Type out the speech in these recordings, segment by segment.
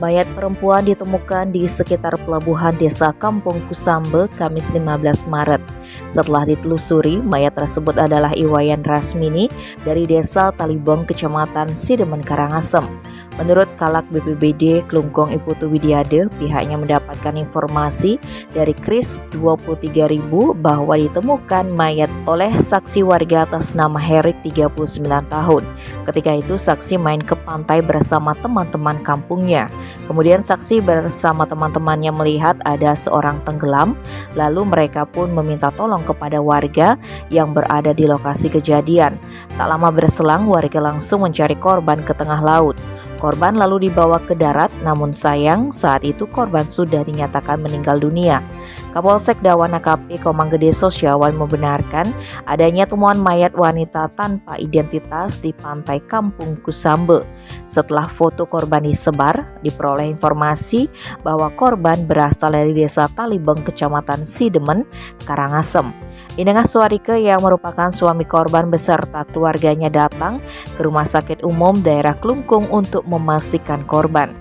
Mayat perempuan ditemukan di sekitar pelabuhan desa Kampung Kusambe, Kamis 15 Maret. Setelah ditelusuri, mayat tersebut adalah Iwayan Rasmini dari desa Talibong, Kecamatan Sidemen, Karangasem. Menurut Kalak BPBD Klungkung Iputu Widiade, pihaknya mendapatkan informasi dari Kris 23.000 bahwa ditemukan mayat oleh saksi warga atas nama Herik 39 tahun. Ketika itu saksi main ke pantai bersama teman-teman kampungnya. Kemudian saksi bersama teman-temannya melihat ada seorang tenggelam, lalu mereka pun meminta tolong kepada warga yang berada di lokasi kejadian. Tak lama berselang, warga langsung mencari korban ke tengah laut. Korban lalu dibawa ke darat, namun sayang saat itu korban sudah dinyatakan meninggal dunia. Kapolsek Dawan AKP Komanggede Sosyawan membenarkan adanya temuan mayat wanita tanpa identitas di pantai Kampung Kusambe. Setelah foto korban disebar, diperoleh informasi bahwa korban berasal dari desa Talibeng, Kecamatan Sidemen, Karangasem. Inengah Suarike yang merupakan suami korban beserta keluarganya datang ke Rumah Sakit Umum Daerah Klungkung untuk memastikan korban.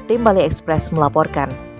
Tim Bali Express melaporkan.